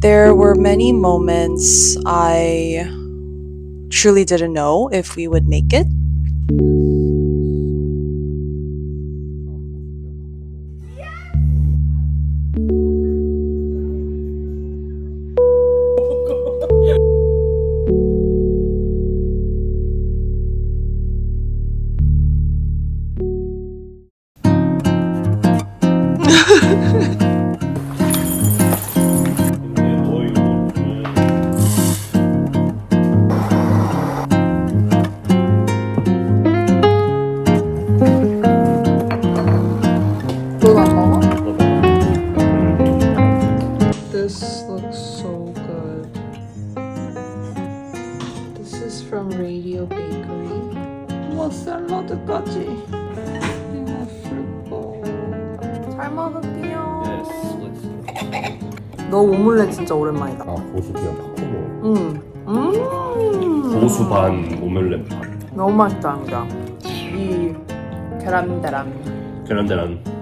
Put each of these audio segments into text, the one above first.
There were many moments I truly didn't know if we would make it. This looks so good. This is from Radio Bakery. 와, 샐러드까지. 잘 먹을게요. 너 오믈렛 진짜 오랜만이다. 아, 고수 그냥 팍 먹어. 응. 고수 반 오믈렛 반. 너무 맛있다, 진짜. 이 계란대란. 계란대란.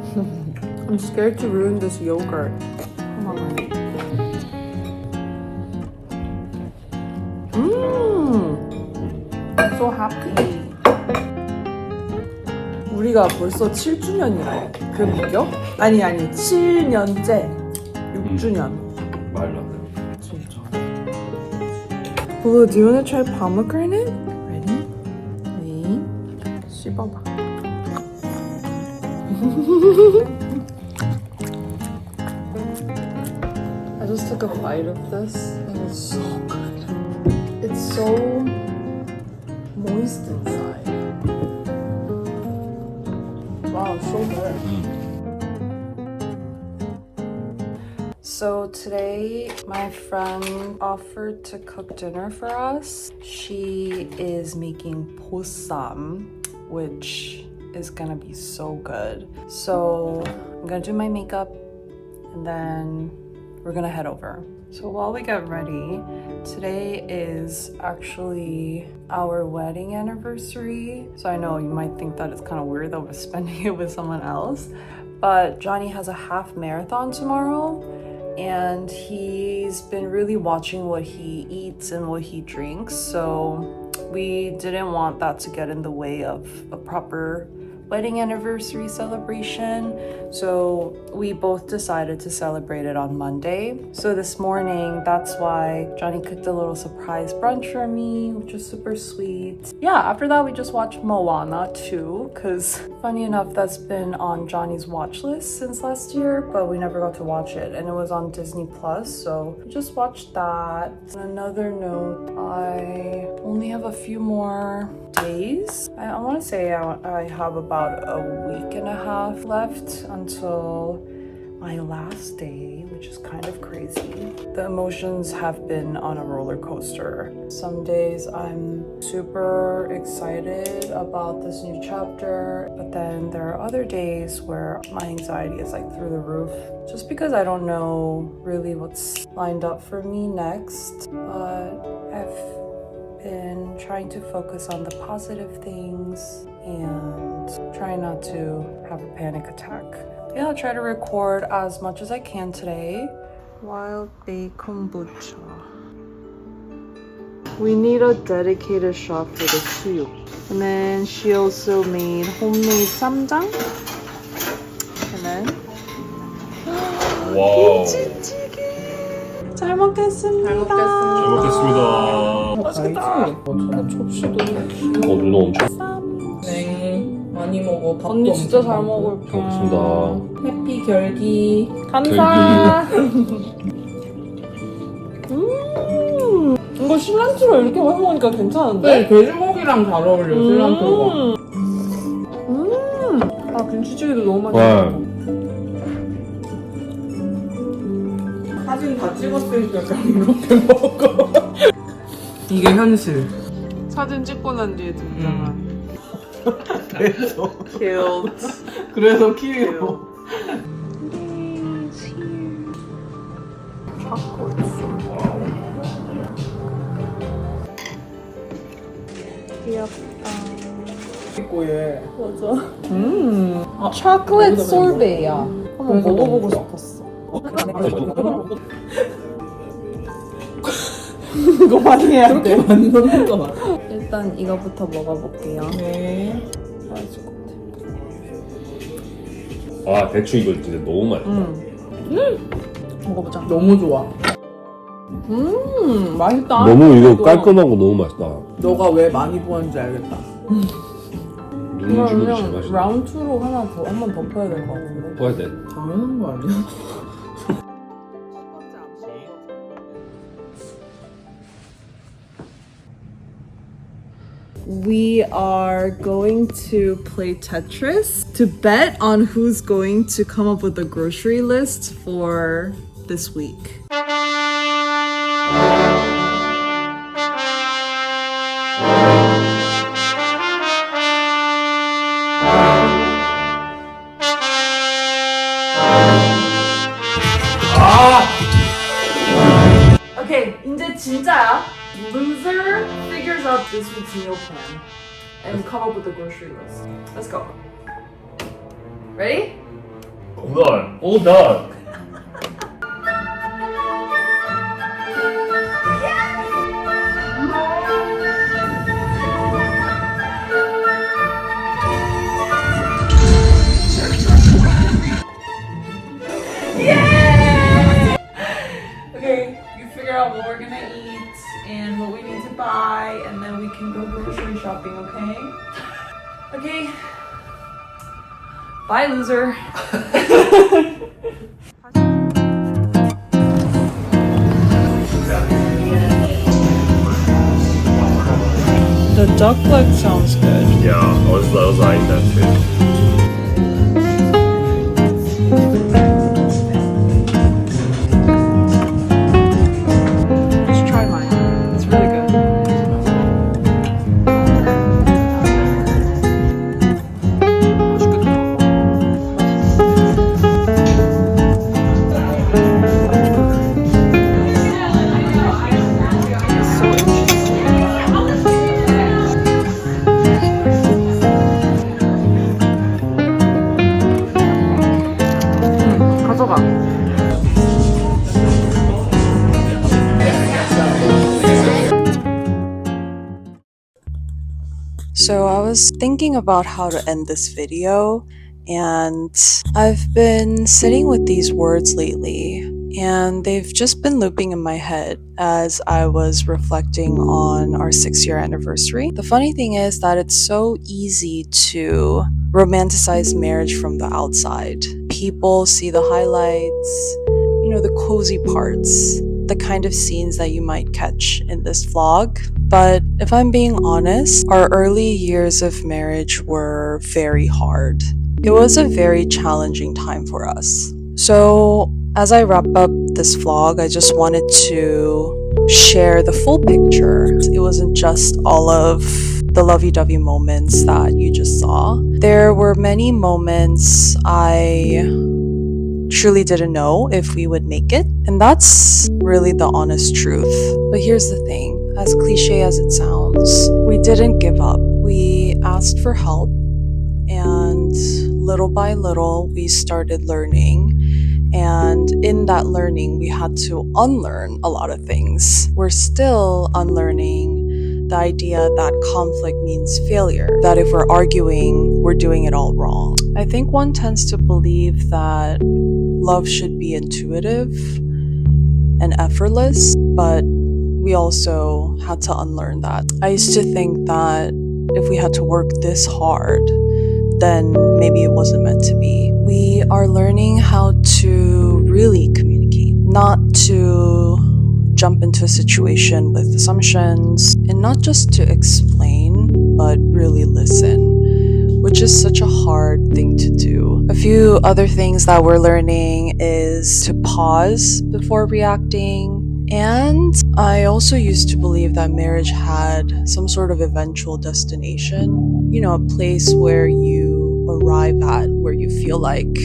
I'm scared to ruin this yogurt. Come on. I'm so happy. 우리가 벌써 7주년이래. 그 믿겨? 아니 7년째 6주년. 말도 안 돼. 진짜. Blue, do you want to try pomegranate? Ready? 네. 씹어봐. I just took a bite of this and it's so good. It's so moist inside. Wow, so good. So today my friend offered to cook dinner for us. She is making 보쌈, which is gonna be so good. So I'm gonna do my makeup and then we're gonna head over. So while we get ready, today is actually our wedding anniversary. So I know you might think that it's kind of weird that we're spending it with someone else, but Johnny has a half marathon tomorrow and he's been really watching what he eats and what he drinks. So we didn't want that to get in the way of a proper wedding anniversary celebration, so we both decided to celebrate it on Monday. So this morning, that's why Johnny cooked a little surprise brunch for me, which was super sweet. Yeah, after that we just watched Moana 2, because funny enough, that's been on Johnny's watch list since last year, but we never got to watch it, and it was on Disney Plus, so we just watched that. On another note, I only have a few more days. I want to say I have about a week and a half left until my last day, which is kind of crazy. The emotions have been on a roller coaster. Some days I'm super excited about this new chapter, but then there are other days where my anxiety is like through the roof, just because I don't know really what's lined up for me next. But I've been trying to focus on the positive things and try not to have a panic attack. Yeah, I'll try to record as much as I can today. Wild bacon kombucha. We need a dedicated shop for the suyu. And then she also made homemade 쌈장. And then 와우. 김치찌개. 잘 먹겠습니다. 잘 먹겠습니다. 맛있겠다. 저거 접시도 귀여워. 누나 엄청. 네, 많이 먹어. 밥도 언니 진짜 엄청 잘 많고. 먹을게. 잘 먹겠습니다. 해피 결기. 감사. 이거 실란트로 이렇게 해 먹으니까 괜찮은데? 네, 돼지고기랑 잘 어울려, 실란트가. 아, 김치찌개도 너무 맛있어. 사진 다 찍었으니까 그냥 이렇게 먹어. 이게 현실. 사진 찍고 난 뒤에 등장한. 그래서. Cute. 그래서 키워. 귀엽다. 있고 얘. 맞아. 초콜릿 솔베야. 한번 먹어보고 싶었어. 이거 많이 해야 돼. 많이 넣는 거 맞아. 일단 이거부터 먹어볼게요. 네. 맛있을 것 같아. 아 대추 이거 진짜 너무 맛있다. 먹어보자. 너무 좋아. 맛있다. 너무 이거 그래도 깔끔하고 너무 맛있다. 너가 왜 많이 부었는지 알겠다. 눈을 주고 진짜 그러면 맛있다. 라운드 2로 한 번 더 퍼야 될 것 같은데. 퍼야 돼. 당연한 거 아니야? We are going to play Tetris to bet on who's going to come up with a grocery list for this week. Okay, 이제 진짜야. Loser figures out this week's meal plan and come up with a grocery list. Let's go. Ready? Hold on. Hold on. Okay, you figure out what we're gonna eat and what we need to buy, and then we can go grocery shopping, okay? Okay. Bye, loser. The duck leg sounds good. Yeah, I was eyeing that too. Let's try mine. It's really good. 가져가. So I was thinking about how to end this video, and I've been sitting with these words lately, and they've just been looping in my head as I was reflecting on our 6-year anniversary. The funny thing is that it's so easy to romanticize marriage from the outside. People see the highlights, the cozy parts, the kind of scenes that you might catch in this vlog. But if I'm being honest, our early years of marriage were very hard. It was a very challenging time for us. So, as I wrap up this vlog, I just wanted to share the full picture. It wasn't just all of the lovey-dovey moments that you just saw. There were many moments I truly didn't know if we would make it, and that's really the honest truth. But here's the thing, as cliche as it sounds, we didn't give up. We asked for help, and little by little we started learning, and in that learning we had to unlearn a lot of things. We're still unlearning the idea that conflict means failure, that if we're arguing, we're doing it all wrong. I think one tends to believe that love should be intuitive and effortless, but we also had to unlearn that. I used to think that if we had to work this hard, then maybe it wasn't meant to be. We are learning how to really communicate, not to jump into a situation with assumptions, and not just to explain, but really listen, which is such a hard thing to do. A few other things that we're learning is to pause before reacting. And I also used to believe that marriage had some sort of eventual destination, a place where you arrive at, where you feel like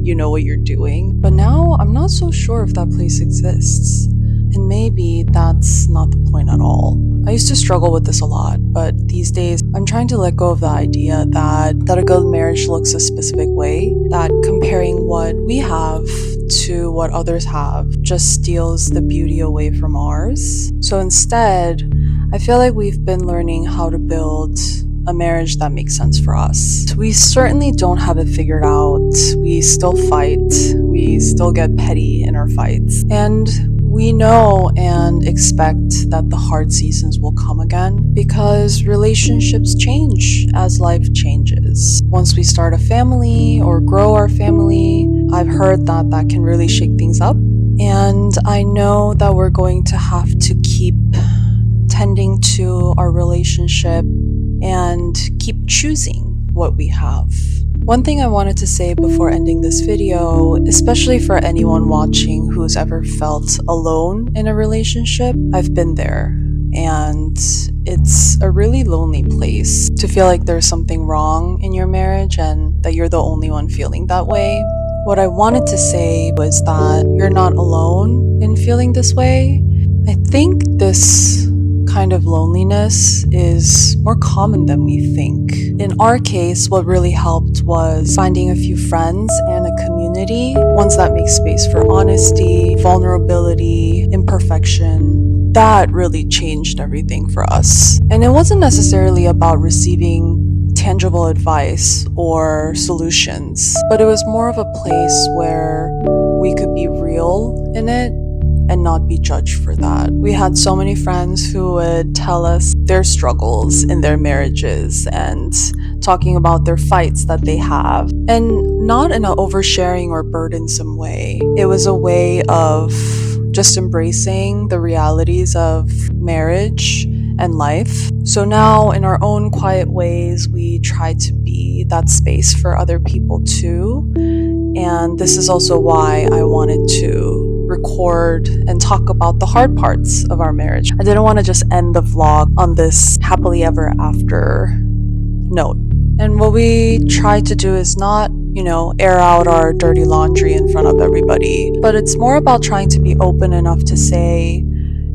you know what you're doing. But now I'm not so sure if that place exists. And maybe that's not the point at all. I used to struggle with this a lot, but these days I'm trying to let go of the idea that a good marriage looks a specific way, that comparing what we have to what others have just steals the beauty away from ours. So instead, I feel like we've been learning how to build a marriage that makes sense for us. We certainly don't have it figured out. We still fight. We still get petty in our fights. And we know and expect that the hard seasons will come again because relationships change as life changes. Once we start a family or grow our family, I've heard that that can really shake things up. And I know that we're going to have to keep tending to our relationship and keep choosing what we have. One thing I wanted to say before ending this video, especially for anyone watching who's ever felt alone in a relationship, I've been there. And it's a really lonely place to feel like there's something wrong in your marriage and that you're the only one feeling that way. What I wanted to say was that you're not alone in feeling this way. I think this kind of loneliness is more common than we think. In our case, what really helped was finding a few friends and a community, ones that make space for honesty, vulnerability, imperfection. That really changed everything for us. And it wasn't necessarily about receiving tangible advice or solutions, but it was more of a place where we could be real in it and not be judged for that. We had so many friends who would tell us their struggles in their marriages and talking about their fights that they have, and not in an oversharing or burdensome way. It was a way of just embracing the realities of marriage and life. So now, in our own quiet ways, we try to be that space for other people too. And this is also why I wanted to record and talk about the hard parts of our marriage. I didn't want to just end the vlog on this happily ever after note. And what we try to do is not, air out our dirty laundry in front of everybody, but it's more about trying to be open enough to say,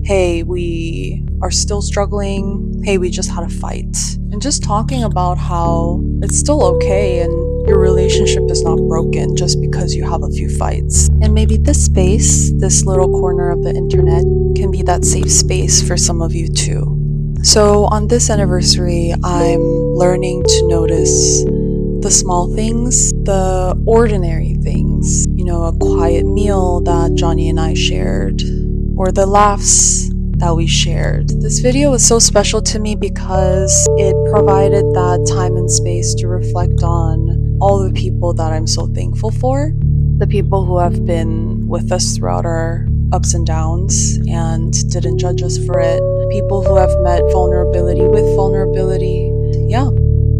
hey, we are still struggling. Hey, we just had a fight. And just talking about how it's still okay and your relationship is not broken just because you have a few fights. And maybe this space, this little corner of the internet, can be that safe space for some of you too. So on this anniversary, I'm learning to notice the small things, the ordinary things. A quiet meal that Johnny and I shared, or the laughs that we shared. This video was so special to me because it provided that time and space to reflect on all the people that I'm so thankful for. The people who have been with us throughout our ups and downs and didn't judge us for it. People who have met vulnerability with vulnerability. Yeah,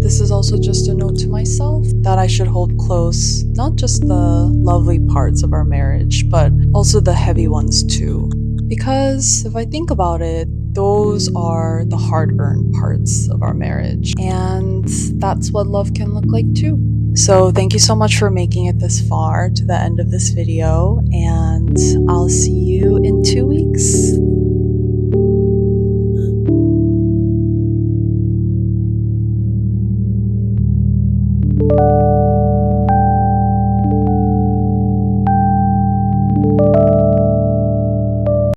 this is also just a note to myself that I should hold close, not just the lovely parts of our marriage, but also the heavy ones too. Because if I think about it, those are the hard-earned parts of our marriage. And that's what love can look like too. So thank you so much for making it this far to the end of this video, and I'll see you in 2 weeks.